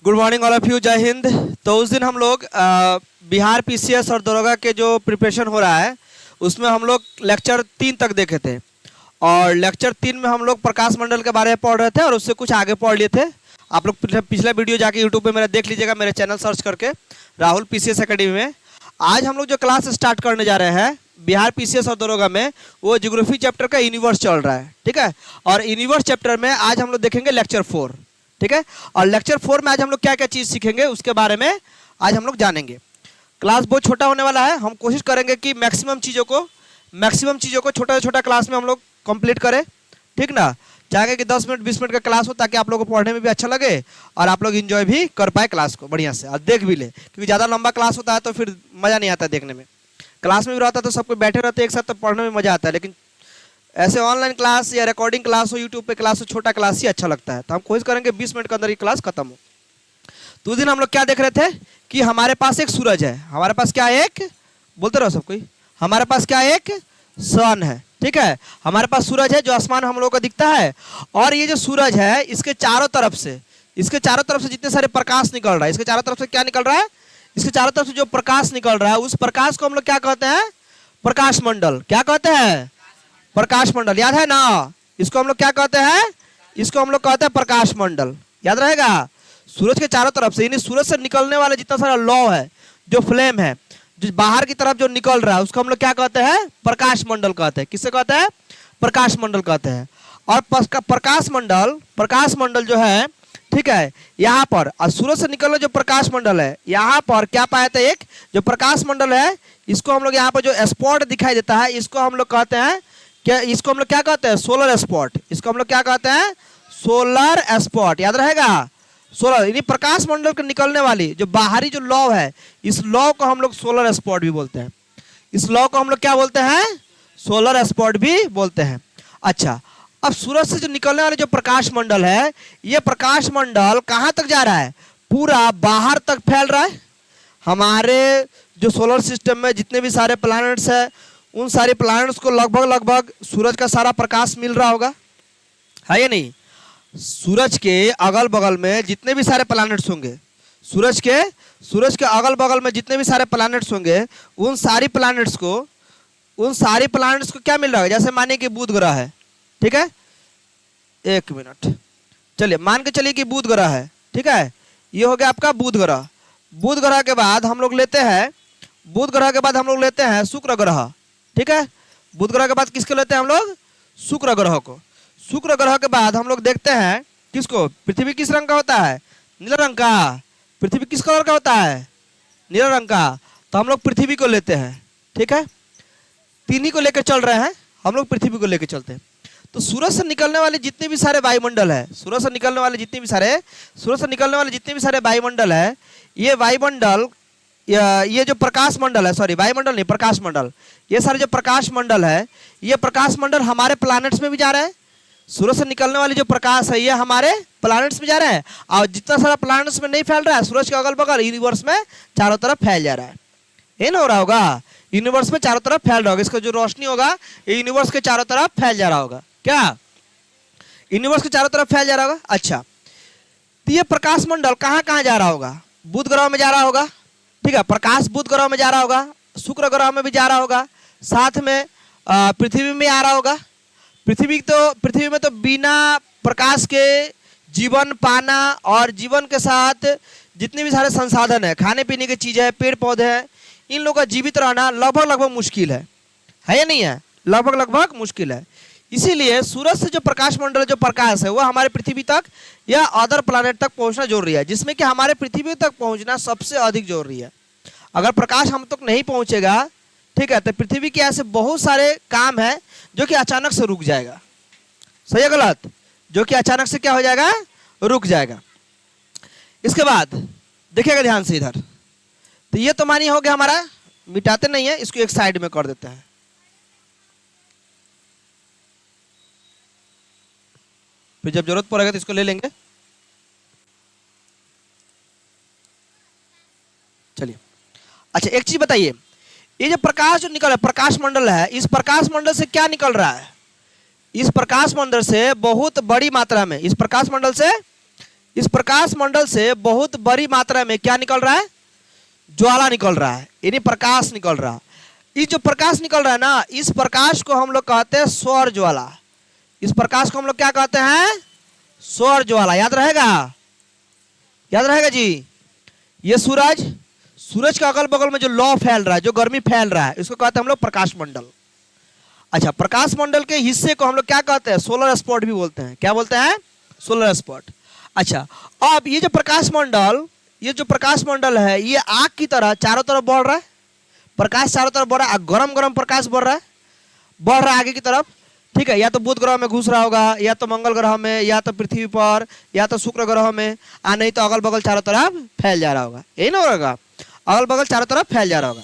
Good morning all of you, जय हिंद। तो उस दिन हम लोग बिहार पीसीएस और दरोगा के जो प्रिपरेशन हो रहा है उसमें हम लोग लेक्चर 3 तक देखे थे। और लेक्चर 3 में हम लोग प्रकाश मंडल के बारे में पढ़ रहे थे और उससे कुछ आगे पढ़ लिए थे। आप लोग पिछला वीडियो जाके यूट्यूब पे मेरा देख लीजिएगा, मेरे चैनल सर्च करके राहुल पीसीएस एकेडमी में। आज हम लोग जो क्लास स्टार्ट करने जा रहे हैं बिहार पीसीएस और दरोगा में, वो ज्योग्राफी चैप्टर का यूनिवर्स चल रहा है, ठीक है। और यूनिवर्स चैप्टर में आज हम लोग देखेंगे लेक्चर 4, ठीक है। और लेक्चर 4 में आज हम लोग क्या क्या चीज़ सीखेंगे उसके बारे में आज हम लोग जानेंगे। क्लास बहुत छोटा होने वाला है, हम कोशिश करेंगे कि मैक्सिमम चीज़ों को छोटा से छोटा क्लास में हम लोग कंप्लीट करें, ठीक ना। चाहेंगे कि 10 मिनट 20 मिनट का क्लास हो ताकि आप लोगों को पढ़ने में भी अच्छा लगे और आप लोग इन्जॉय भी कर पाए क्लास को बढ़िया से और देख भी ले, क्योंकि ज़्यादा लंबा क्लास होता है तो फिर मज़ा नहीं आता देखने में। क्लास में भी रहता है तो सब कोई बैठे रहते हैं एक साथ तो पढ़ने में मज़ा आता है, लेकिन ऐसे ऑनलाइन क्लास या रिकॉर्डिंग क्लास हो, यूट्यूब पे क्लास हो, छोटा क्लास ही अच्छा लगता है। तो हम कोशिश करेंगे 20 मिनट के अंदर ये क्लास खत्म हो। तो उस दिन हम लोग क्या देख रहे थे कि हमारे पास एक सूरज है, हमारे पास क्या एक, बोलते रहो सब कोई, हमारे पास क्या एक सन है, ठीक है। हमारे पास सूरज है जो आसमान हम लोगों को दिखता है, और ये जो सूरज है इसके चारों तरफ से जितने सारे प्रकाश निकल रहा है, इसके चारों तरफ से क्या निकल रहा है, इसके चारों तरफ से जो प्रकाश निकल रहा है उस प्रकाश को हम लोग क्या कहते हैं, प्रकाश मंडल। क्या कहते हैं, प्रकाश मंडल। याद है ना, इसको हम लोग क्या कहते हैं, इसको हम लोग कहते हैं प्रकाश मंडल। याद रहेगा। सूरज के चारों तरफ से, यानी सूरज से निकलने वाले जितना सारा लौ है, जो फ्लेम है, जो बाहर की तरफ जो निकल रहा है उसको हम लोग क्या कहते हैं, प्रकाश मंडल कहते हैं। किससे कहते हैं, प्रकाश मंडल कहते हैं। और प्रकाश मंडल जो है, ठीक है, यहाँ पर और सूरज से निकलने जो प्रकाश मंडल है, यहाँ पर क्या पाया था, एक जो प्रकाश मंडल है इसको हम लोग यहाँ पर जो स्पॉट दिखाई देता है इसको हम लोग कहते हैं क्या, इसको हम लोग क्या कहते हैं, सोलर स्पॉट। इसको हम लोग क्या कहते हैं, सोलर स्पॉट। याद रहेगा, सोलर यानी प्रकाश मंडल के निकलने वाली जो बाहरी जो लौ है, इस लौ को हम लोग सोलर स्पॉट भी बोलते हैं। इस लौ को हम लोग क्या बोलते हैं, सोलर स्पॉट भी बोलते हैं। अच्छा, अब सूरज से जो निकलने वाले जो प्रकाश मंडल है, ये प्रकाश मंडल कहाँ तक जा रहा है, पूरा बाहर तक फैल रहा है। हमारे जो सोलर सिस्टम में जितने भी सारे प्लैनेट्स हैं उन सारे प्लैनेट्स को लगभग सूरज का सारा प्रकाश मिल रहा होगा, है या नहीं। सूरज के अगल बगल में जितने भी सारे प्लैनेट्स होंगे, सूरज के अगल बगल में जितने भी सारे प्लैनेट्स होंगे उन सारी प्लैनेट्स को क्या मिल रहा है। जैसे मानिए कि बुध ग्रह है, ठीक है, एक मिनट, चलिए मान के चलिए कि बुध ग्रह है, ठीक है, ये हो गया आपका बुध ग्रह। बुध ग्रह के बाद हम लोग लेते हैं शुक्र ग्रह, ठीक है। बुध ग्रह के बाद किसको लेते हैं हम लोग, शुक्र ग्रह को। शुक्र ग्रह के बाद हम लोग देखते हैं किसको, पृथ्वी किस रंग का होता है, नीला रंग का। पृथ्वी किस कलर का होता है, नीला रंग का। तो हम लोग पृथ्वी को लेते हैं, ठीक है। तीन को लेकर चल रहे हैं हम लोग, पृथ्वी को लेकर चलते हैं। तो सूरज से निकलने वाले जितने भी सारे वायुमंडल है, सूरज से निकलने वाले जितने भी सारे वायुमंडल है, ये वायुमंडल, ये जो प्रकाश मंडल है, सॉरी वायुमंडल नहीं, प्रकाश मंडल, ये सारे जो प्रकाश मंडल है, ये प्रकाश मंडल हमारे प्लैनेट्स में भी जा रहे हैं। सूरज से निकलने वाली जो प्रकाश है ये हमारे प्लैनेट्स में जा रहे हैं, और जितना सारा प्लैनेट्स में नहीं फैल रहा है, सूरज के अगल बगल यूनिवर्स में चारों तरफ फैल जा रहा है। ये ना हो रहा होगा, यूनिवर्स में चारों तरफ फैल रहा होगा, इसका जो रोशनी होगा ये यूनिवर्स के चारों तरफ फैल जा रहा होगा। क्या, यूनिवर्स के चारों तरफ फैल जा रहा होगा। अच्छा, तो ये प्रकाश मंडल कहाँ कहाँ जा रहा होगा, बुध ग्रह में जा रहा होगा, ठीक है, प्रकाश बुध ग्रह में जा रहा होगा, शुक्र ग्रह में भी जा रहा होगा, साथ में पृथ्वी में आ रहा होगा। पृथ्वी में तो बिना प्रकाश के जीवन पाना और जीवन के साथ जितने भी सारे संसाधन है, खाने पीने की चीज़ें है, पेड़ पौधे हैं, इन लोगों का जीवित रहना लगभग मुश्किल है या नहीं है, लगभग मुश्किल है। इसीलिए सूरज से जो प्रकाश मंडल जो प्रकाश है वो हमारे पृथ्वी तक या अदर प्लैनेट तक पहुंचना जरूरी है, जिसमें कि हमारे पृथ्वी तक पहुंचना सबसे अधिक जरूरी है। अगर प्रकाश हम तक नहीं पहुंचेगा, ठीक है, तो पृथ्वी के ऐसे बहुत सारे काम है जो कि अचानक से रुक जाएगा। सही है गलत, जो कि अचानक से क्या हो जाएगा, रुक जाएगा। इसके बाद देखिएगा ध्यान से इधर, तो ये तो मानिए हो गया हमारा, मिटाते नहीं है, इसको एक साइड में कर देते हैं। फिर जब जरूरत पड़ेगा तो इसको ले लेंगे। चलिए, अच्छा एक चीज बताइए, ये जो प्रकाश जो निकल रहा है, प्रकाश मंडल है, इस प्रकाश मंडल से क्या निकल रहा है, इस प्रकाश मंडल से बहुत बड़ी मात्रा में, इस प्रकाश मंडल से इस प्रकाश मंडल से बहुत बड़ी मात्रा में क्या निकल रहा है? ज्वाला निकल रहा है, यानी प्रकाश निकल रहा है। ये जो प्रकाश निकल रहा है ना, इस प्रकाश को हम लोग कहते हैं सौर ज्वाला। इस प्रकाश को हम लोग क्या कहते हैं? सौर ज्वाला। याद रहेगा? याद रहेगा जी। ये सूरज के अगल बगल में जो लौ फैल रहा है, जो गर्मी फैल रहा है, इसको कहते हैं हम लोग प्रकाश मंडल। अच्छा, प्रकाश मंडल के हिस्से को हम लोग क्या कहते हैं? सोलर स्पॉट भी बोलते हैं। क्या बोलते हैं? Solar spot. अच्छा, अब ये जो प्रकाश मंडल है, ये आग की तरह चारों तरफ बढ़ रहा है। प्रकाश चारों तरफ बढ़ रहा है, गरम गरम प्रकाश बढ़ रहा है आगे की तरफ। ठीक है, या तो बुध ग्रह में घुस रहा होगा, या तो मंगल ग्रह में, या तो पृथ्वी पर, या तो शुक्र ग्रह में, नहीं तो अगल बगल चारों तरफ फैल जा रहा होगा। यही ना होगा, अगल बगल चारों तरफ फैल जा रहा होगा।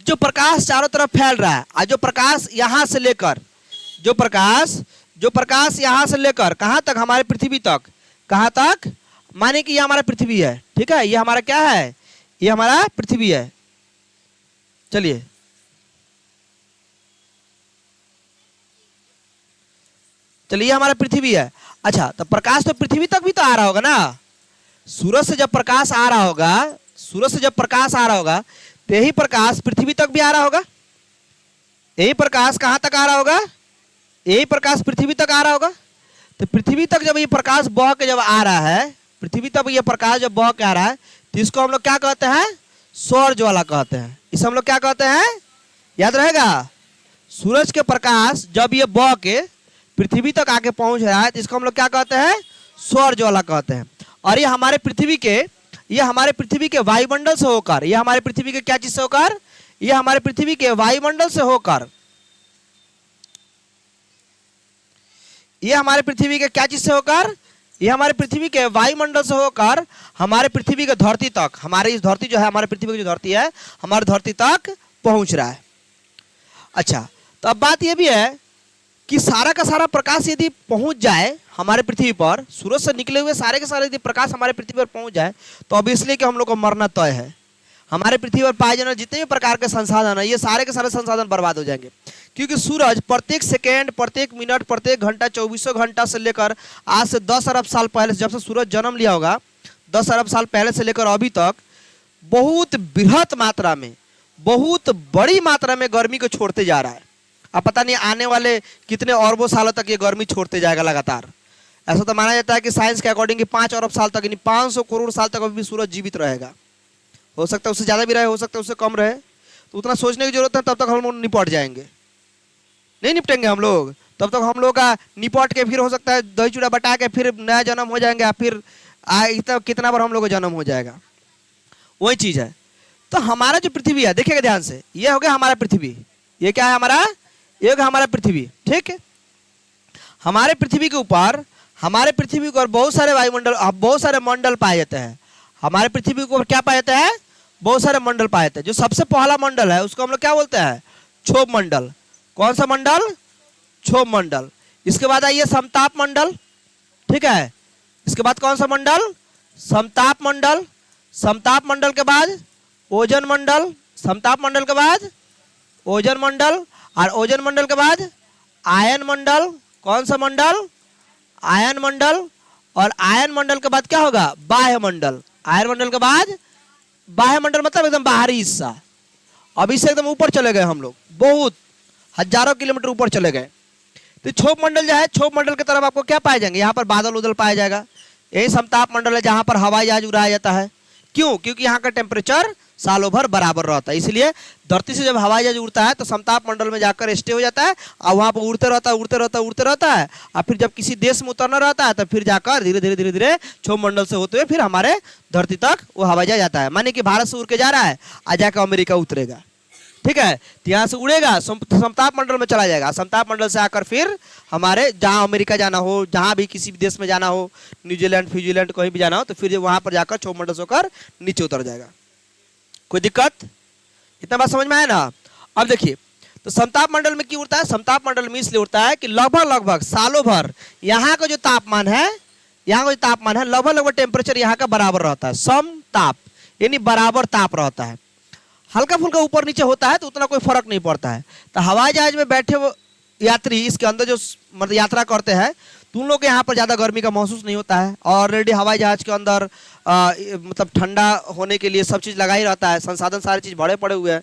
जो प्रकाश चारों तरफ फैल रहा है, और जो प्रकाश यहाँ से लेकर यहाँ से लेकर कहाँ तक? हमारे पृथ्वी तक। कहाँ तक? माने कि ये हमारा पृथ्वी है। ठीक है, ये हमारा क्या है? ये हमारा पृथ्वी है। चलिए, ये हमारा पृथ्वी है। अच्छा, तो प्रकाश तो पृथ्वी तक भी तो आ रहा होगा ना। सूरज से जब प्रकाश आ रहा होगा, तो यही प्रकाश पृथ्वी तक भी आ रहा होगा। यही प्रकाश कहाँ तक आ रहा होगा? यही प्रकाश पृथ्वी तक आ रहा होगा। तो पृथ्वी तक जब ये प्रकाश बह के जब आ रहा है, पृथ्वी तक ये प्रकाश जब बह के आ रहा है, तो इसको हम लोग क्या कहते हैं? सौर ज्वाला कहते हैं। इसे हम लोग क्या कहते हैं? याद रहेगा? सूरज के प्रकाश जब ये बह के पृथ्वी तक आके पहुंच रहा है, तो इसको हम लोग क्या कहते हैं? सौर ज्वाला कहते हैं। और ये हमारे पृथ्वी के वायुमंडल से होकर, ये हमारे पृथ्वी के क्या चीज से होकर? ये हमारे पृथ्वी के वायुमंडल से होकर, ये हमारे पृथ्वी के क्या चीज से होकर? ये हमारे पृथ्वी के वायुमंडल से होकर हमारे पृथ्वी के धरती तक, हमारी इस धरती जो है, हमारे पृथ्वी की जो धरती है, हमारे धरती तक पहुंच रहा है। अच्छा, तो अब बात यह भी है कि सारा का सारा प्रकाश यदि पहुंच जाए हमारे पृथ्वी पर, सूरज से निकले हुए सारे के सारे यदि प्रकाश हमारे पृथ्वी पर पहुंच जाए, तो अब इसलिए कि हम लोग को मरना तय है। हमारे पृथ्वी पर पाए जाने जितने भी प्रकार के संसाधन है, ये सारे के सारे संसाधन बर्बाद हो जाएंगे। क्योंकि सूरज प्रत्येक सेकेंड, प्रत्येक मिनट, प्रत्येक घंटा, 24 घंटा से लेकर आज से 10 अरब साल पहले, जब से सूरज जन्म लिया होगा, 10 अरब साल पहले से लेकर अभी तक बहुत बृहत मात्रा में, बहुत बड़ी मात्रा में गर्मी को छोड़ते जा रहा है। अब पता नहीं आने वाले कितने अरबों सालों तक ये गर्मी छोड़ते जाएगा लगातार। ऐसा तो माना जाता है कि साइंस के अकॉर्डिंग कि 5 अरब साल तक, यानी 500 करोड़ साल तक अभी भी सूरज जीवित रहेगा। हो सकता है उससे ज़्यादा भी रहे, हो सकता है उससे कम रहे। तो उतना सोचने की जरूरत है, तब तक हम लोग निपट जाएंगे। नहीं निपटेंगे हम लोग, तब तक हम लोग का निपट के फिर हो सकता है दही चूड़ा बटा के फिर नया जन्म हो जाएंगे, फिर कितना बार हम लोग का जन्म हो जाएगा। वही चीज़ है। तो हमारा जो पृथ्वी है, देखिएगा ध्यान से, ये हो गया हमारा पृथ्वी। ये क्या है? हमारा एक हमारा पृथ्वी। ठीक है, हमारे पृथ्वी के ऊपर बहुत सारे वायुमंडल, बहुत सारे मंडल पाए जाते हैं। हमारे पृथ्वी के ऊपर क्या पाए जाते हैं? बहुत सारे मंडल पाए जाते हैं। जो सबसे पहला मंडल है उसको हम लोग क्या बोलते हैं? क्षोभ मंडल। कौन सा मंडल? क्षोभ मंडल। इसके बाद आइए समताप मंडल। ठीक है, इसके बाद कौन सा मंडल? समताप मंडल। समताप मंडल के बाद ओजोन मंडल। समताप मंडल के बाद ओजोन मंडल, और ओजोन मंडल के बाद आयन मंडल। कौन सा मंडल? आयन मंडल। और आयन मंडल के बाद क्या होगा? बाह्य मंडल। आयन मंडल के बाद बाह्य मंडल, मतलब एकदम बाहरी हिस्सा। अभी से एकदम ऊपर चले गए हम लोग, बहुत हजारों किलोमीटर ऊपर चले गए। तो क्षोभ मंडल जो है, क्षोभ मंडल की तरफ आपको क्या पाए जाएंगे? यहाँ पर बादल उदल पाया जाएगा। यही समताप मंडल है जहाँ पर हवाई जहाज उड़ाया जाता है। क्यों? क्योंकि यहाँ का टेम्परेचर सालों भर बराबर रहता है। इसलिए धरती से जब हवाई जहाज उड़ता है तो समताप मंडल में जाकर स्टे हो जाता है, और वहाँ पर उड़ते रहता है। और फिर जब किसी देश में उतरना रहता है तो फिर जाकर धीरे धीरे क्षोभ मंडल से होते हुए फिर हमारे धरती तक वो हवाई जहाज जाता है। माने कि भारत से उड़ के जा रहा है, आ जाकर अमेरिका उतरेगा। ठीक है, तो यहाँ से उड़ेगा, समताप मंडल में चला जाएगा। समताप मंडल से आकर फिर हमारे जहाँ अमेरिका जाना हो, जहाँ भी किसी भी देश में जाना हो, न्यूजीलैंड फ्यूजीलैंड कहीं भी जाना हो, तो फिर वहाँ पर जाकर क्षोभ मंडल से होकर नीचे उतर जाएगा। कोई दिक्कत? इतना बात समझ में आया ना? अब देखिए, तो समताप मंडल में क्यों उड़ता है? समताप मंडल में इसलिए उड़ता है कि लगभग सालों भर यहाँ का जो तापमान है, लगभग टेम्परेचर यहाँ का बराबर रहता है। समताप यानी बराबर ताप रहता है। हल्का फुल्का ऊपर नीचे होता है तो उतना कोई फर्क नहीं पड़ता है। तो हवाई जहाज में बैठे वो यात्री इसके अंदर जो मतलब यात्रा करते हैं, तुम लोग के यहाँ पर ज़्यादा गर्मी का महसूस नहीं होता है। ऑलरेडी हवाई जहाज़ के अंदर मतलब ठंडा होने के लिए सब चीज़ लगा ही रहता है, संसाधन सारी चीज़ भरे पड़े हुए हैं,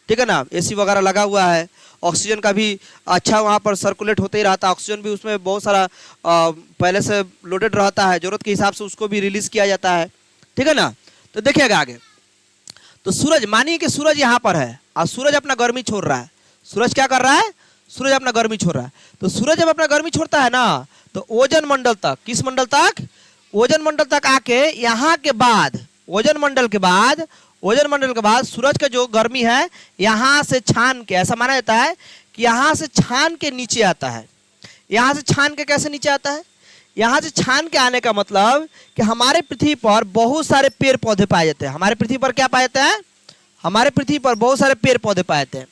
ठीक है ना। एसी वगैरह लगा हुआ है, ऑक्सीजन का भी अच्छा वहाँ पर सर्कुलेट होते ही रहता है, ऑक्सीजन भी उसमें बहुत सारा पहले से लोडेड रहता है, ज़रूरत के हिसाब से उसको भी रिलीज़ किया जाता है, ठीक है ना। तो देखिएगा आगे, तो सूरज, मानिए कि सूरज यहाँ पर है और सूरज अपना गर्मी छोड़ रहा है। सूरज क्या कर रहा है? सूरज अपना गर्मी छोड़ रहा है। तो सूरज जब अपना गर्मी छोड़ता है ना, तो ओजोन मंडल तक, किस मंडल तक? ओजोन मंडल तक आके यहाँ के बाद, ओजोन मंडल के बाद सूरज का जो गर्मी है यहाँ से छान के, ऐसा माना जाता है कि यहाँ से छान के नीचे आता है। यहाँ से छान के कैसे नीचे आता है? यहाँ से छान के आने का मतलब कि हमारे पृथ्वी पर बहुत सारे पेड़ पौधे पाए जाते हैं। हमारे पृथ्वी पर क्या पाए जाते हैं? हमारे पृथ्वी पर बहुत सारे पेड़ पौधे पाए जाते हैं,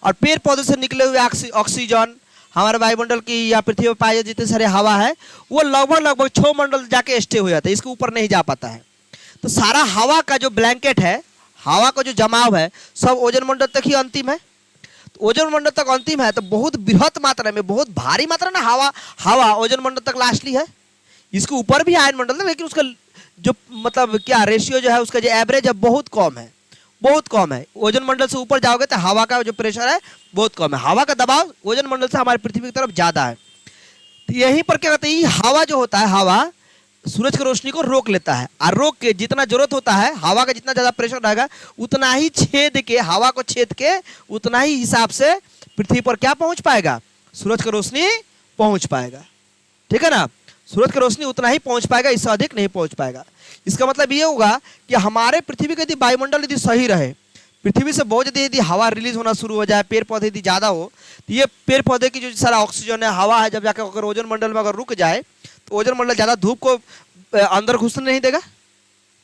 और पेड़ पौधे से निकले हुए ऑक्सीजन, हमारे वायुमंडल की या पृथ्वी पर पाए जितने सारे हवा है, वो लगभग 6 मंडल जाके स्टे हो जाता है, इसके ऊपर नहीं जा पाता है। तो सारा हवा का जो ब्लैंकेट है, हवा का जो जमाव है, सब ओजोन मंडल तक ही अंतिम है। तो ओजोन मंडल तक अंतिम है, तो बहुत बृहत मात्रा में, बहुत भारी मात्रा में हवा ओजोन मंडल तक लास्टली है। इसके ऊपर भी आयन मंडल है, लेकिन उसका जो मतलब क्या रेशियो जो है, उसका जो एवरेज है बहुत कम है, बहुत कम है। ओजोन मंडल से ऊपर जाओगे तो हवा का जो प्रेशर है बहुत कम है, हवा का दबाव ओजोन मंडल से हमारे पृथ्वी की तरफ ज़्यादा है। तो यहीं पर क्या कहते हैं, ये हवा जो होता है, हवा सूरज की रोशनी को रोक लेता है, और रोक के जितना जरूरत होता है, हवा का जितना ज़्यादा प्रेशर रहेगा उतना ही छेद के, हवा को छेद के उतना ही हिसाब से पृथ्वी पर क्या पहुंच पाएगा? सूरज की रोशनी पहुंच पाएगा, ठीक है ना। सूरज की रोशनी उतना ही पहुंच पाएगा, इससे अधिक नहीं पहुंच पाएगा। इसका मतलब ये होगा कि हमारे पृथ्वी का यदि वायुमंडल यदि सही रहे, पृथ्वी से बहुत यदि हवा रिलीज होना शुरू हो जाए, पेड़ पौधे यदि ज़्यादा हो, तो ये पेड़ पौधे की जो सारा ऑक्सीजन है, हवा है, जब जाकर अगर ओजोन मंडल में अगर रुक जाए, तो ओजोन मंडल ज़्यादा धूप को अंदर घुसने नहीं देगा,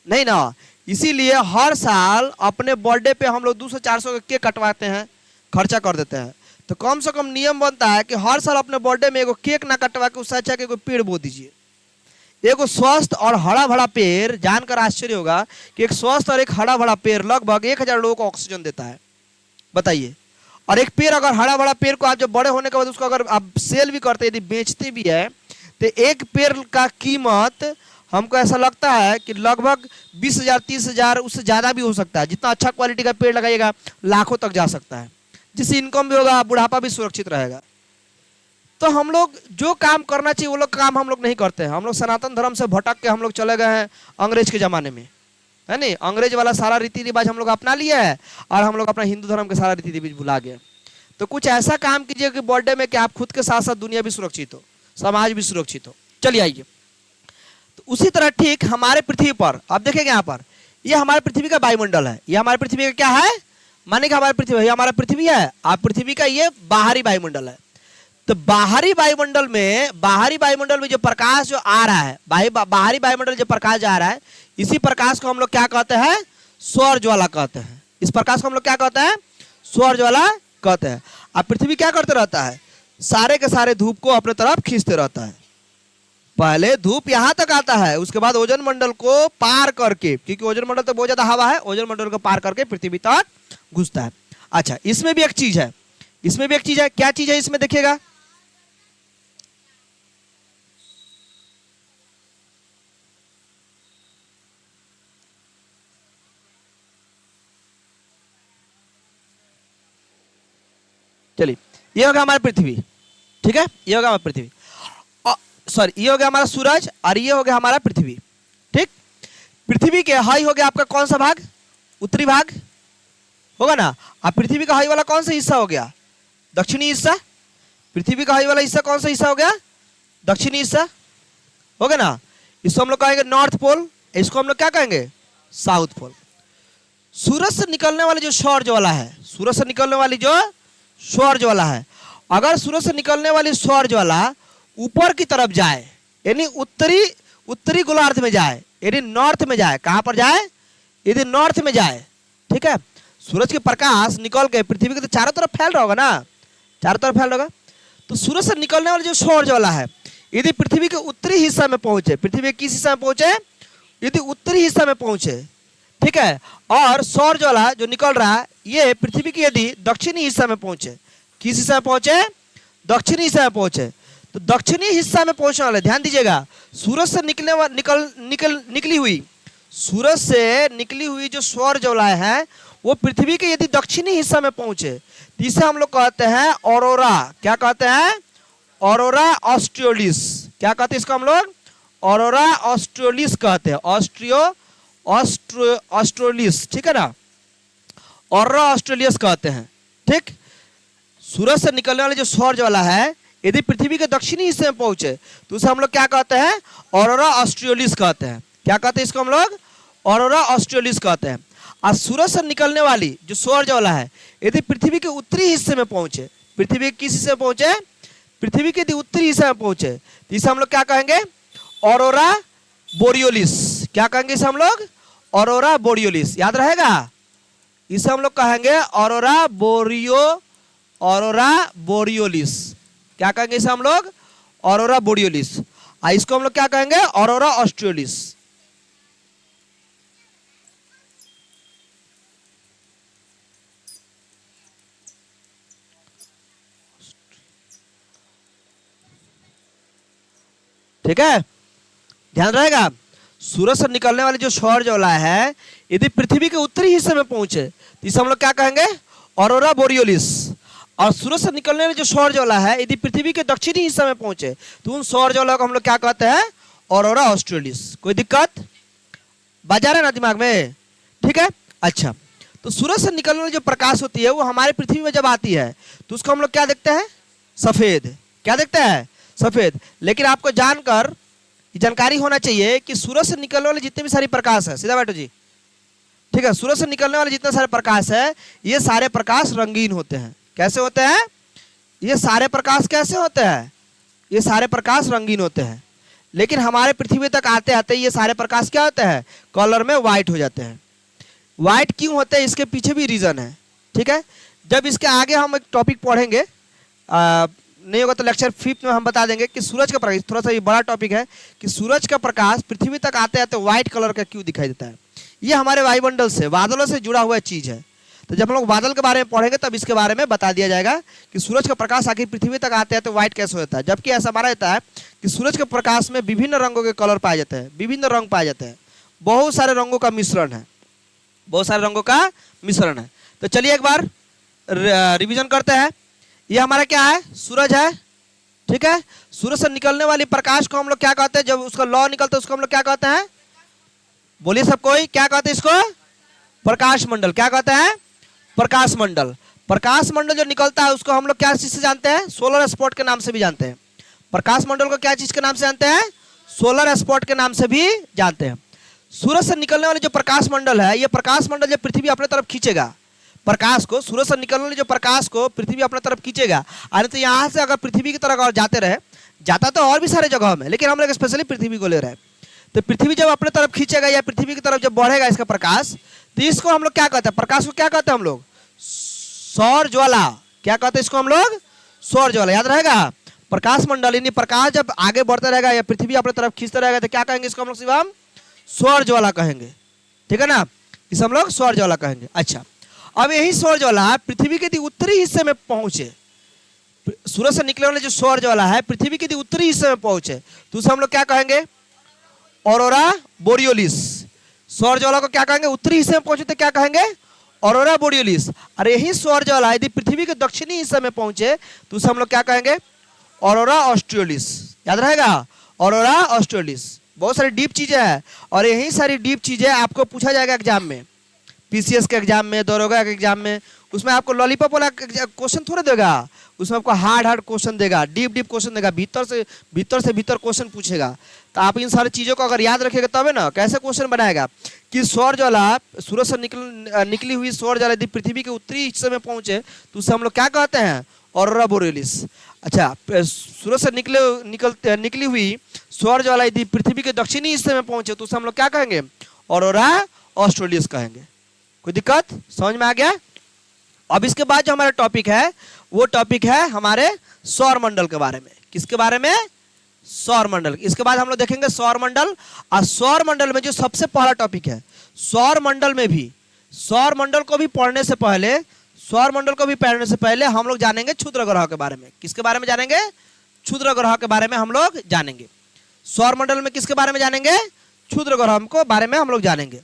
नहीं ना। इसीलिए हर साल अपने बर्थडे पे हम लोग 200-400 का केक कटवाते हैं, खर्चा कर देते हैं। तो कम से कम नियम बनता है कि हर साल अपने बर्थडे में एगो केक ना कटवा के उससे अच्छा कि एगो पेड़ बो दीजिए। एगो स्वस्थ और हरा भरा पेड़, जानकर आश्चर्य होगा कि एक स्वस्थ और एक हरा भरा पेड़ लगभग 1000 लोगों को ऑक्सीजन देता है, बताइए। और एक पेड़, अगर हरा भरा पेड़ को आप जब बड़े होने के बाद उसको अगर आप सेल भी करते, यदि बेचते भी है, तो एक पेड़ का कीमत हमको ऐसा लगता है कि लगभग 20,000 30,000, उससे ज़्यादा भी हो सकता है। जितना अच्छा क्वालिटी का पेड़ लगाइएगा लाखों तक जा सकता है, जिससे इनकम भी होगा, बुढ़ापा भी सुरक्षित रहेगा। तो हम लोग जो काम करना चाहिए वो लोग काम हम लोग नहीं करते हैं। हम लोग सनातन धर्म से भटक के हम लोग चले गए हैं अंग्रेज के ज़माने में, है नहीं। अंग्रेज वाला सारा रीति रिवाज हम लोग अपना लिया है, और हम लोग अपना हिंदू धर्म के सारा रीति रिवाज भुला गए। तो कुछ ऐसा काम कीजिए कि बर्थडे में कि आप खुद के साथ साथ दुनिया भी सुरक्षित हो, समाज भी सुरक्षित हो। चलिए आइए, तो उसी तरह ठीक हमारे पृथ्वी पर अब देखेंगे, यहाँ पर ये हमारे पृथ्वी का वायुमंडल है, ये हमारे पृथ्वी का क्या है, माने कि हमारे पृथ्वी, ये हमारा पृथ्वी है, आप पृथ्वी का ये बाहरी वायुमंडल है। तो बाहरी वायुमंडल में जो प्रकाश जो आ रहा है, बाहरी वायुमंडल जो प्रकाश जा रहा है, इसी प्रकाश को हम लोग क्या कहते हैं? सौर ज्वाला कहते हैं। इस प्रकाश को हम लोग क्या कहते हैं? सौर ज्वाला कहते हैं। अब पृथ्वी क्या करते रहता है? सारे के सारे धूप को अपने तरफ खींचते रहता है। पहले धूप यहाँ तक आता है, उसके बाद ओजोन मंडल को पार करके, क्योंकि ओजोन मंडल तो बहुत ज्यादा हवा है, ओजोन मंडल को पार करके पृथ्वी तक घुसता है। अच्छा, इसमें भी एक चीज है, क्या चीज है इसमें देखिएगा, चलिए, ये होगा हमारी पृथ्वी, ठीक है, ये होगा हमारी पृथ्वी, सॉरी ये हो गया हमारा सूरज, और ये हो गया हमारा पृथ्वी, ठीक। पृथ्वी के हाई हो गया आपका कौन सा भाग? उत्तरी भाग होगा ना। अब पृथ्वी का हाई वाला कौन सा हिस्सा हो गया? दक्षिणी हिस्सा। पृथ्वी का हाई वाला हिस्सा कौन सा हिस्सा हो गया? दक्षिणी हिस्सा, हो गया ना। इसको हम लोग कहेंगे नॉर्थ पोल, इसको हम लोग क्या कहेंगे? South pole. सूरज से निकलने वाली जो सौर ज्वाला है, सूरज से निकलने वाली जो सौर ज्वाला है, अगर सूरज से निकलने वाली सौर ज्वाला ऊपर की तरफ जाए, यानी उत्तरी गोलार्ध में जाए, यदि नॉर्थ में जाए, कहां पर जाए? यदि नॉर्थ में जाए, ठीक है, सूरज के प्रकाश निकल के पृथ्वी के तो चारों तरफ फैल रहा होगा ना, चारों तरफ फैल रहा होगा। तो सूरज से निकलने वाली जो सौर ज्वाला है, यदि पृथ्वी के उत्तरी हिस्सा में पहुंचे, पृथ्वी के किस हिस्सा में पहुंचे? यदि उत्तरी हिस्सा में पहुंचे, ठीक है, और सौर ज्वाला जो निकल रहा है ये पृथ्वी की यदि दक्षिणी हिस्सा में पहुंचे, किस हिस्सा में पहुंचे? दक्षिणी हिस्सा में पहुंचे, तो दक्षिणी हिस्सा में पहुंचने वाले, ध्यान दीजिएगा, सूरज से सूरज से निकली हुई जो सौर ज्वालाएं हैं वो पृथ्वी के यदि दक्षिणी हिस्सा में पहुंचे तो इसे हम लोग कहते हैं ऑरोरा। क्या कहते हैं? ऑरोरा ऑस्ट्रियोलिस। क्या कहते हैं इसको हम लोग? ऑरोरा ऑस्ट्रियोलिस कहते हैं। ऑस्ट्रियोलिस, ठीक है ना, ऑरोरा ऑस्ट्रेलियस कहते हैं। ठीक, सूरज से निकलने वाली जो सौर ज्वाला है यदि पृथ्वी के दक्षिणी हिस्से में पहुंचे तो उसे हम लोग क्या कहते हैं? ऑरोरा ऑस्ट्रियोलिस कहते हैं। क्या कहते हैं इसको हम लोग? ऑरोरा ऑस्ट्रियोलिस कहते हैं। और सूरज से निकलने वाली जो सौर ज्वाला है यदि पृथ्वी के उत्तरी हिस्से में पहुंचे, पृथ्वी के किस हिस्से में पहुंचे? पृथ्वी के यदि उत्तरी हिस्से में पहुंचे तो इसे हम लोग क्या कहेंगे? ऑरोरा बोरियोलिस। क्या कहेंगे इसे हम लोग? ऑरोरा बोरियोलिस। याद रहेगा, इसे हम लोग कहेंगे ऑरोरा बोरियोलिस। क्या कहेंगे इसे हम लोग? ऑरोरा बोरियोलिस। और इसको हम लोग क्या कहेंगे? ऑरोरा ऑस्ट्रियोलिस। ठीक है, ध्यान रहेगा, सूरज से निकलने वाली जो सौर ज्वाला है यदि पृथ्वी के उत्तरी हिस्से में पहुंचे तो इसे हम लोग क्या कहेंगे? ऑरोरा बोरियोलिस। और सूरज से निकलने वाली जो सौर ज्वाला है यदि पृथ्वी के दक्षिणी हिस्से में पहुंचे तो उन सौर ज्वाला को हम लोग क्या कहते हैं? Aurora australis. कोई दिक्कत बाजा रहे ना दिमाग में? ठीक है, अच्छा, तो सूरज से निकलने वाली जो प्रकाश होती है वो हमारे पृथ्वी में जब आती है तो उसको हम लोग क्या देखते हैं? सफेद। क्या देखते हैं? सफेद। लेकिन आपको जानकर जानकारी होना चाहिए कि सूरज से निकलने वाले जितने भी सारी प्रकाश है, सीधा बैठो जी, ठीक है, सूरज से निकलने वाले जितने सारे प्रकाश है ये सारे प्रकाश रंगीन होते हैं। कैसे होते हैं? ये सारे प्रकाश कैसे होते हैं? ये सारे प्रकाश रंगीन होते हैं। लेकिन हमारे पृथ्वी तक आते आते ये सारे प्रकाश क्या होते हैं? कलर में व्हाइट हो जाते हैं। व्हाइट क्यों होते हैं इसके पीछे भी रीजन है। ठीक है, जब इसके आगे हम एक टॉपिक पढ़ेंगे, नहीं होगा तो लेक्चर 5 में हम बता देंगे कि सूरज का प्रकाश, थोड़ा सा ये बड़ा टॉपिक है कि सूरज का प्रकाश पृथ्वी तक आते आते व्हाइट कलर का क्यों दिखाई देता है। ये हमारे वायुमंडल से, बादलों से जुड़ा हुआ चीज है। तो जब हम लोग बादल के बारे में पढ़ेंगे तब इसके बारे में बता दिया जाएगा कि सूरज का प्रकाश आखिर पृथ्वी तक आते आते व्हाइट कैसे होता है। जबकि ऐसा माना जाता है कि सूरज के प्रकाश में विभिन्न रंगों के कलर पाए जाते हैं, विभिन्न रंग पाए जाते हैं, बहुत सारे रंगों का मिश्रण है, बहुत सारे रंगों का मिश्रण है। तो चलिए एक बार रिवीजन करते हैं। ये हमारा क्या है? सूरज है। ठीक है, सूरज से निकलने वाली प्रकाश को हम लोग क्या कहते हैं? जब उसका लौ निकलता है उसको हम लोग क्या कहते हैं? बोलिए सब कोई, क्या कहते हैं इसको? प्रकाश मंडल। क्या कहते हैं? प्रकाश मंडल। प्रकाश मंडल जो निकलता है उसको हम लोग क्या चीज से जानते हैं? सोलर स्पॉट के नाम से भी जानते हैं। प्रकाश मंडल को क्या चीज के नाम से जानते हैं? सोलर स्पॉट के नाम से भी जानते हैं। सूरज से निकलने वाले जो प्रकाश मंडल है, ये प्रकाश मंडल जब पृथ्वी अपने तरफ खींचेगा प्रकाश को, सूरज से निकलने वाले जो प्रकाश को पृथ्वी अपने तरफ खींचेगा, अरे तो यहाँ से अगर पृथ्वी की तरफ और जाते रहे, जाता तो और भी सारे जगहों में, लेकिन हम लोग स्पेशली पृथ्वी को ले रहे हैं। तो पृथ्वी जब अपने तरफ खींचेगा या पृथ्वी की तरफ जब बढ़ेगा इसका प्रकाश, तो इसको हम लोग क्या कहते हैं? प्रकाश को क्या कहते हैं हम लोग? सौर ज्वाला। क्या कहते हैं इसको हम लोग? सौर ज्वाला। याद रहेगा, प्रकाश मंडल यानी प्रकाश जब आगे बढ़ता रहेगा या पृथ्वी अपने तरफ खींचता रहेगा तो क्या कहेंगे इसको हम लोग? शिवम, सौर ज्वाला कहेंगे। ठीक है ना, इसे हम लोग सौर ज्वाला कहेंगे। अच्छा, अब यही सौर ज्वाला पृथ्वी के उत्तरी हिस्से में पहुंचे, सूरज से निकलने वाले जो सौर ज्वाला है पृथ्वी के उत्तरी हिस्से में पहुंचे तो उसे हम लोग क्या कहेंगे? ऑरोरा बोरियोलिस। सौर ज्वाला को क्या कहेंगे? उत्तरी हिस्से में पहुंचे तो क्या कहेंगे? ऑरोरा बोरियोलिस। और यही सौर ज्वाला यदि पृथ्वी के दक्षिणी हिस्से में पहुंचे तो उसे हम लोग क्या कहेंगे? ऑरोरा ऑस्ट्रियोलिस। याद रहेगा, ऑरोरा ऑस्ट्रियोलिस। बहुत सारी डीप चीजें हैं और यही सारी डीप चीजें आपको पूछा जाएगा एग्जाम में, पीसीएस के एग्जाम में, दरोगा के एग्जाम में। उसमें आपको लॉलीपॉप वाला क्वेश्चन थोड़े देगा, उसमें आपको हार्ड क्वेश्चन देगा, डीप क्वेश्चन देगा, भीतर से भीतर क्वेश्चन पूछेगा। तो आप इन सारी चीज़ों को अगर याद रखेगा तब है ना कैसे क्वेश्चन बनाएगा कि सौर ज्वाला, सूरज से निकली हुई सौर ज्वाला यदि पृथ्वी के उत्तरी हिस्से में पहुंचे तो उसे हम लोग क्या कहते हैं? ऑरोरा बोरियोलिस। अच्छा, सूरज से निकली हुई सौर ज्वाला यदि पृथ्वी के दक्षिणी हिस्से में पहुंचे तो उसे हम लोग क्या कहेंगे? ऑरोरा ऑस्ट्रेलियस कहेंगे। कोई दिक्कत समझ में आ गया? अब इसके बाद जो हमारा टॉपिक है वो टॉपिक है हमारे सौर मंडल के बारे में। किसके बारे में? सौर मंडल। इसके बाद हम लोग देखेंगे सौर मंडल। और सौर मंडल में जो सबसे पहला टॉपिक है, सौर मंडल में भी, सौर मंडल को भी पढ़ने से पहले हम लोग जानेंगे क्षुद्र ग्रह के बारे में। किसके बारे में जानेंगे? क्षुद्र ग्रह के बारे में हम लोग जानेंगे। सौर मंडल में किसके बारे में जानेंगे? क्षुद्र ग्रह को बारे में हम लोग जानेंगे।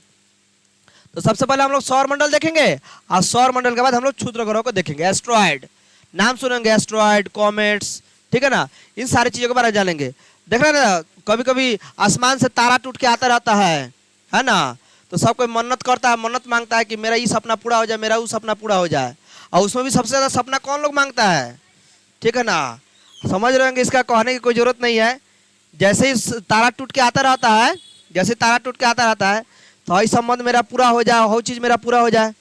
तो सबसे पहले हम लोग सौर मंडल देखेंगे और सौर मंडल के बाद हम लोग क्षुद्र ग्रह को देखेंगे। एस्ट्रॉयड, नाम सुनेंगे, एस्ट्रॉयड, कॉमेट्स, ठीक है ना, इन सारी चीजों के बारे में जानेंगे। देख रहे हैं ना, कभी कभी आसमान से तारा टूट के आता रहता है ना, तो सब कोई मन्नत करता है, मन्नत मांगता है कि मेरा ये सपना पूरा हो जाए, मेरा वो सपना पूरा हो जाए। और उसमें भी सबसे ज्यादा सपना कौन लोग मांगता है? ठीक है ना, समझ रहे होंगे, इसका कहने की कोई जरूरत नहीं है। जैसे ही तारा टूट के आता रहता है, जैसे तारा टूट के आता रहता है, तो ये संबंध मेरा पूरा हो जाए, वो चीज मेरा पूरा हो जाए।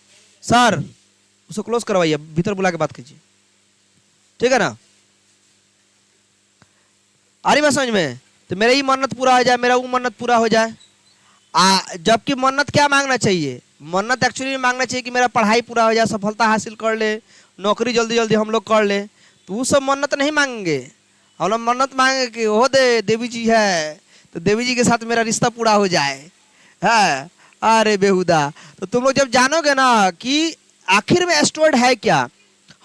सर उसको क्लोज करवाइए, भीतर बुला के बात कीजिए, ठीक है ना। आ रही बात समझ में? तो मेरा ये मन्नत पूरा हो जाए, मेरा वो मन्नत पूरा हो जाए। जबकि मन्नत क्या मांगना चाहिए? मन्नत एक्चुअली मांगना चाहिए कि मेरा पढ़ाई पूरा हो जाए, सफलता हासिल कर ले, नौकरी जल्दी जल्दी हम लोग कर ले। तो वो सब मन्नत नहीं मांगेंगे, हम लोग मन्नत मांगेंगे कि हो दे, देवी जी है तो देवी जी के साथ मेरा रिश्ता पूरा हो जाए। है अरे बेहुदा। तो तुम लोग जब जानोगे ना कि आखिर में एस्ट्रॉयड है क्या,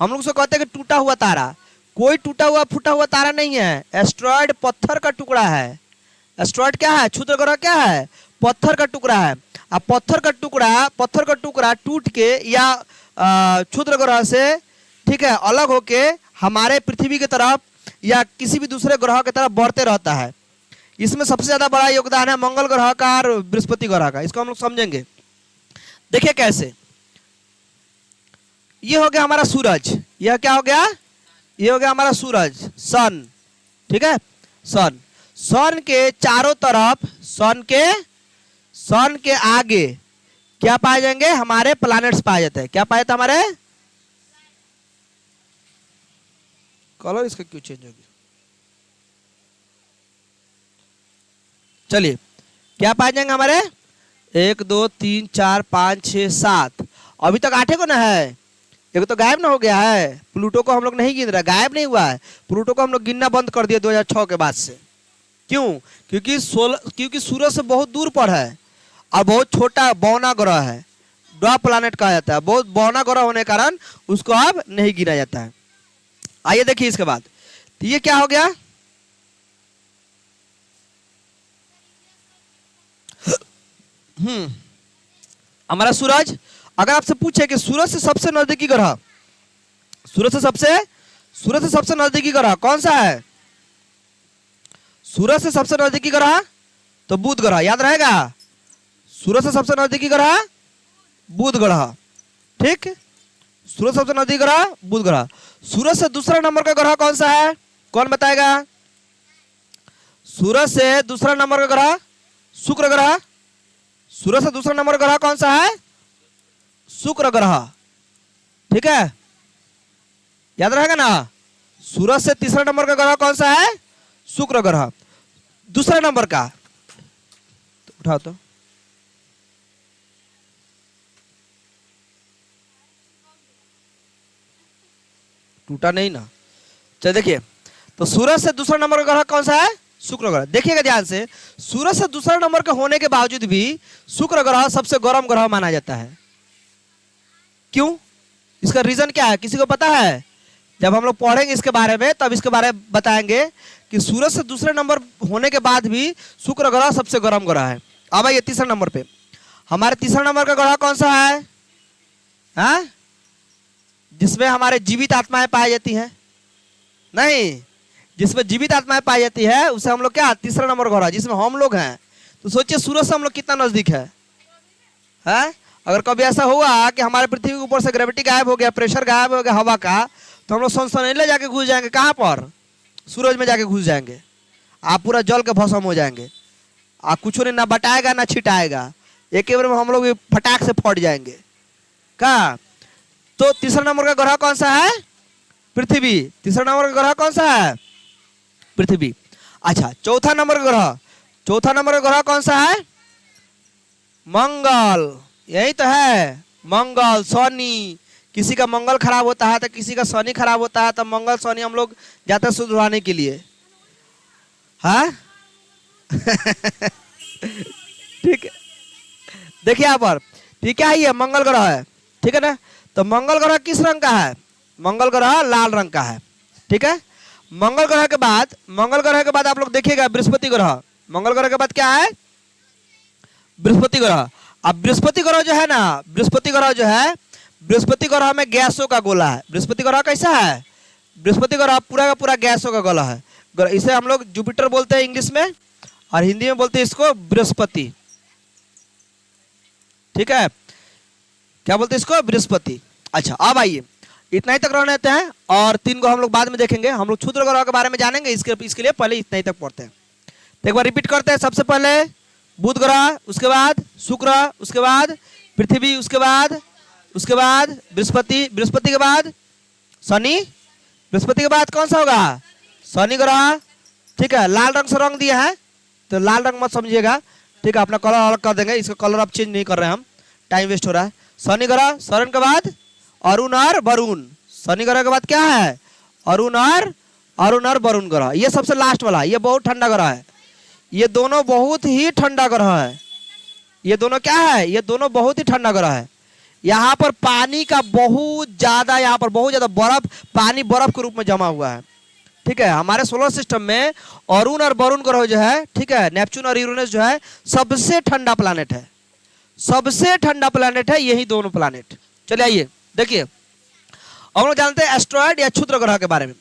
हम लोग उसको कहते हैं कि टूटा हुआ तारा। कोई टूटा हुआ फूटा हुआ तारा नहीं है, एस्ट्रॉयड पत्थर का टुकड़ा है। एस्ट्रॉयड क्या है? क्षुद्र ग्रह क्या है? पत्थर का टुकड़ा है। अब पत्थर का टुकड़ा टूट के या क्षुद्र ग्रह से, ठीक है, अलग होके हमारे पृथ्वी की तरफ या किसी भी दूसरे ग्रह की तरफ बढ़ते रहता है। इसमें सबसे ज्यादा बड़ा योगदान है मंगल ग्रह का और बृहस्पति ग्रह का। इसको हम लोग समझेंगे। देखिए कैसे, ये हो गया हमारा सूरज, यह क्या हो गया? ये हो गया हमारा सूरज, सन, ठीक है। सन के चारों तरफ, सन के आगे क्या पाए जाएंगे? हमारे प्लैनेट्स पाए जाते हैं। क्या पाए जाते हैं हमारे? कलर इसका क्यों चेंज हो गया? चलिए, क्या पाए जाएंगे हमारे? 1 2 3 4 5 6 7, अभी तक 8 को ना है, एक तो गायब ना हो गया है। प्लूटो को हम लोग नहीं गिन रहा, गायब नहीं हुआ है। प्लूटो को हम लोग गिनना बंद कर दिया 2006 के बाद से। क्यों? क्योंकि सूरज से बहुत दूर पर है और बहुत छोटा बौना ग्रह है, ड्वार्फ प्लैनेट कहा जाता है। बहुत बौना ग्रह होने के कारण उसको अब नहीं गिना जाता है। आइए देखिए इसके बाद, तो ये क्या हो गया? हमारा सूरज। अगर आपसे पूछे कि सूरज से सबसे नजदीकी ग्रह, सूरज से सबसे नजदीकी ग्रह कौन सा है? सूरज से सबसे नजदीकी ग्रह तो बुध ग्रह, याद रहेगा। सूरज से सबसे नजदीकी ग्रह बुध ग्रह, ठीक। सूरज से सबसे नजदीकी ग्रह बुध ग्रह। सूरज से दूसरा नंबर का ग्रह कौन सा है? कौन बताएगा? सूरज से दूसरा नंबर का ग्रह शुक्र ग्रह। सूरज से दूसरा नंबर का ग्रह कौन सा है? शुक्र ग्रह, ठीक है, याद रहेगा ना। सूरज से तीसरा नंबर का ग्रह कौन सा है? शुक्र ग्रह। दूसरा नंबर का तो उठाओ, तो टूटा नहीं ना। चलिए देखिए, तो सूरज से दूसरा नंबर का ग्रह कौन सा है? शुक्र ग्रह। देखिएगा ध्यान से, सूरज से दूसरा नंबर का होने के बावजूद भी शुक्र ग्रह सबसे गर्म ग्रह माना जाता है। क्यों? इसका रीजन क्या है? किसी को पता है? जब हम लोग पढ़ेंगे इसके बारे में तब इसके बारे में बताएंगे कि सूरज से दूसरे नंबर होने के बाद भी शुक्र ग्रह सबसे गर्म ग्रह है। अब आइए तीसरा नंबर पे, हमारे तीसरा नंबर का ग्रह कौन सा है? हाँ, जिसमें हमारे जीवित आत्माएं पाई जाती हैं। नहीं, जिसमें जीवित आत्माएं पाई जाती है उसे हम लोग क्या, तीसरा नंबर ग्रह, जिसमें हम लोग हैं। तो सोचिए सूरज से हम लोग कितना नजदीक है। अगर कभी ऐसा हुआ कि हमारे पृथ्वी के ऊपर से ग्रेविटी गायब हो गया, प्रेशर गायब हो गया हवा का, तो हम लोग सनसनीले जाके घुस जाएंगे। कहाँ पर? सूरज में जाके घुस जाएंगे। आप पूरा जल के भस्म हो जाएंगे। आप कुछ नहीं, ना बटाएगा ना छिटाएगा, एक बार में हम लोग फटाक से फट जाएंगे। कहाँ? तो तीसरा नंबर का ग्रह कौन सा है? पृथ्वी। तीसरा नंबर का ग्रह कौन सा है? पृथ्वी। अच्छा, चौथा नंबर का ग्रह कौन सा है? मंगल। यही तो है, मंगल, शनि। किसी का मंगल खराब होता है तो किसी का शनि खराब होता है, तो मंगल शनि हम लोग जाते हैं सुधरवाने के लिए। हाँ ठीक है, देखिए यहाँ पर, ठीक है, ये मंगल ग्रह है, ठीक है ना। तो मंगल ग्रह किस रंग का है? मंगल ग्रह लाल रंग का है, ठीक है। मंगल ग्रह के बाद आप लोग देखिएगा बृहस्पति ग्रह। मंगल ग्रह के बाद क्या है? बृहस्पति ग्रह। अब बृहस्पति ग्रह जो है ना, बृहस्पति ग्रह जो है, बृहस्पति ग्रह में गैसों का गोला है। बृहस्पति ग्रह कैसा है? बृहस्पति ग्रह पूरा का पूरा गैसों का गोला है। इसे हम लोग जुपिटर बोलते हैं इंग्लिश में, और हिंदी में बोलते हैं इसको बृहस्पति। ठीक है, क्या बोलते हैं इसको? बृहस्पति। अच्छा, अब आइए इतना ही तक रहने देते हैं, और 3 को हम लोग बाद में देखेंगे। हम लोग क्षुद्र ग्रह के बारे में जानेंगे, इसके लिए पहले इतना ही तक पढ़ते हैं। तो एक बार रिपीट करते हैं। सबसे पहले बुध ग्रह, उसके बाद शुक्र, उसके बाद पृथ्वी, उसके बाद बृहस्पति, बृहस्पति के बाद शनि, बृहस्पति के बाद कौन सा होगा? शनि ग्रह। ठीक है, लाल रंग से रंग दिया है तो लाल रंग मत समझिएगा। ठीक है, अपना कलर अलग कर देंगे, इसका कलर अब चेंज नहीं कर रहे हैं हम, टाइम वेस्ट हो रहा है। शनि ग्रह, शरण के बाद अरुण और वरुण। शनि ग्रह के बाद क्या है? अरुण और वरुण ग्रह। ये सबसे लास्ट वाला, ये बहुत ठंडा ग्रह है। ये दोनों बहुत ही ठंडा ग्रह है। ये दोनों क्या है? ये दोनों बहुत ही ठंडा ग्रह है। यहाँ पर पानी का बहुत ज्यादा, यहाँ पर बहुत ज्यादा बर्फ, पानी बर्फ के रूप में जमा हुआ है। ठीक है, हमारे सोलर सिस्टम में अरुण और वरुण ग्रह जो है, ठीक है, नेपच्यून और यूरेनस जो है, सबसे ठंडा प्लैनेट है। सबसे ठंडा प्लैनेट है यही दोनों प्लैनेट। चलिए आइए देखिए, हम लोग जानते हैं एस्ट्रॉयड या क्षुद्र ग्रह के बारे में।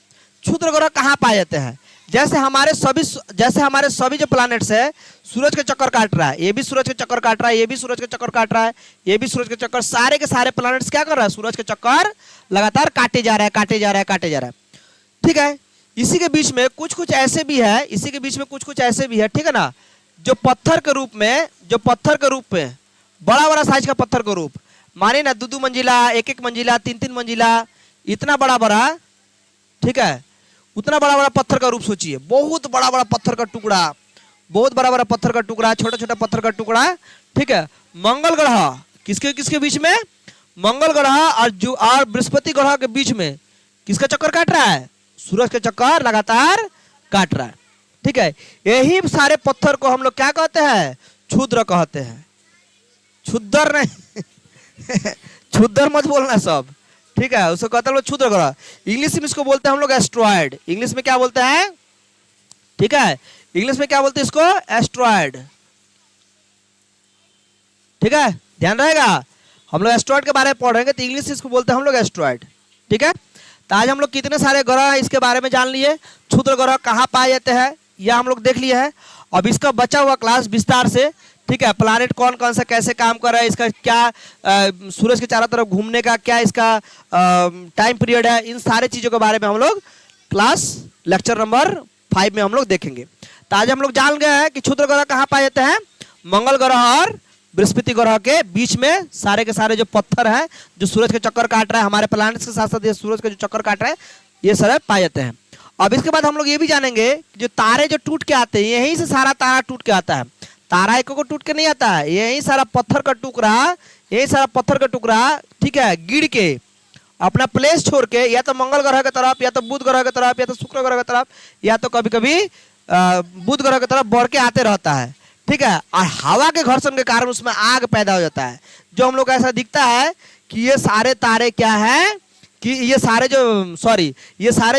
क्षुद्र ग्रह कहाँ पाए जाते हैं? जैसे हमारे सभी जो प्लैनेट्स है सूरज के चक्कर काट रहा है, ये भी सूरज के चक्कर काट रहा है, ये भी सूरज के चक्कर काट रहा है, ये भी सूरज के चक्कर, सारे के सारे प्लैनेट्स क्या कर रहा है? सूरज के चक्कर लगातार काटे जा रहा है। ठीक है, इसी के बीच में कुछ ऐसे भी है, ठीक है ना, जो पत्थर के रूप में बड़ा बड़ा साइज का पत्थर का रूप, माने ना 2-2 मंजिला, 1-1 मंजिला, 3-3 मंजिला, इतना बड़ा बड़ा, ठीक है, उतना बड़ा बड़ा पत्थर का रूप सोचिए। बहुत बड़ा बड़ा पत्थर का टुकड़ा, छोटा छोटा पत्थर का टुकड़ा। ठीक है, मंगल ग्रह किसके बीच में? मंगल ग्रह और बृहस्पति ग्रह के बीच में किसका चक्कर काट रहा है? सूरज के चक्कर लगातार काट रहा है। ठीक है, यही सारे पत्थर को हम लोग क्या कहते हैं? क्षुद्र कहते हैं। क्षुद्र नहीं क्षुद्र मत बोलना सब, ठीक है, उसको कहते हैं क्षुद्र ग्रह। इंग्लिश में इसको बोलते हैं हम लोग एस्ट्रॉयड। इंग्लिश में क्या बोलते हैं? ठीक है, इंग्लिश में क्या बोलते हैं इसको? एस्ट्रॉयड। ठीक है, ध्यान रहेगा, हम लोग एस्ट्रॉयड के बारे में पढ़ेंगे तो इंग्लिश इसको बोलते हैं हम लोग एस्ट्रॉयड। ठीक है, तो आज हम लोग कितने सारे ग्रह हैं इसके बारे में जान लिए। क्षुद्र ग्रह कहाँ पाए जाते हैं यह हम लोग देख लिए हैं। अब इसका बचा हुआ क्लास विस्तार से, ठीक है, प्लैनेट कौन कौन सा कैसे काम कर रहा है, इसका क्या सूरज के चारों तरफ घूमने का क्या इसका टाइम पीरियड है, इन सारे चीज़ों के बारे में हम लोग लेक्चर नंबर 5 में हम लोग देखेंगे। तो आज हम लोग जान गए हैं कि क्षुद्र ग्रह कहाँ पाए जाते हैं? मंगल ग्रह और बृहस्पति ग्रह के बीच में सारे के सारे जो पत्थर हैं जो सूरज के चक्कर काट रहा है, हमारे प्लैनेट्स के साथ साथ ये सूरज के जो चक्कर काट रहे हैं, ये सारे पाए जाते हैं। अब इसके बाद हम लोग ये भी जानेंगे कि जो तारे जो टूट के आते हैं, यहीं से सारा तारा टूट के आता है। तारा एक को टूट के नहीं आता है, यही सारा पत्थर का टुकड़ा, ठीक है, गिर के अपना प्लेस छोड़ के या तो मंगल ग्रह की तरफ, या तो बुध ग्रह की तरफ, या तो शुक्र ग्रह की तरफ, या तो कभी कभी बुध ग्रह की तरफ बढ़ के आते रहता है। ठीक है, और हवा के घर्षण के कारण उसमें आग पैदा हो जाता है, जो हम लोग ऐसा दिखता है कि ये सारे तारे क्या है कि ये सारे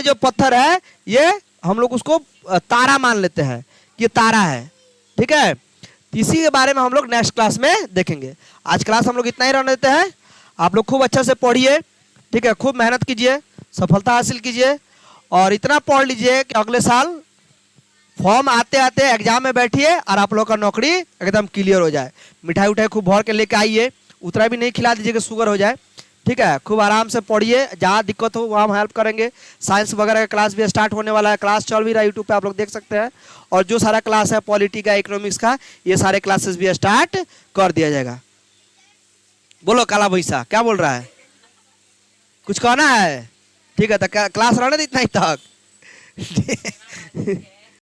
जो पत्थर है, ये हम लोग उसको तारा मान लेते हैं कि ये तारा है। ठीक है, इसी के बारे में हम लोग नेक्स्ट क्लास में देखेंगे। आज क्लास हम लोग इतना ही रहने देते हैं। आप लोग खूब अच्छे से पढ़िए, ठीक है, खूब मेहनत कीजिए, सफलता हासिल कीजिए, और इतना पढ़ लीजिए कि अगले साल फॉर्म आते आते एग्जाम में बैठिए और आप लोग का नौकरी एकदम क्लियर हो जाए। मिठाई उठाई खूब भर के लेके आइए, उतना भी नहीं खिला दीजिए कि शुगर हो जाए। ठीक है, खूब आराम से पढ़िए, जहाँ दिक्कत हो वहाँ हम हेल्प करेंगे। साइंस वगैरह का क्लास भी स्टार्ट होने वाला है, क्लास चल भी रहा है, यूट्यूब पे आप लोग देख सकते हैं। और जो सारा क्लास है पॉलिटी का, इकोनॉमिक्स का, ये सारे क्लासेस भी स्टार्ट कर दिया जाएगा। बोलो काला भैसा क्या बोल रहा है? कुछ कहना है? ठीक है, तो क्लास रहने दो इतना ही तक।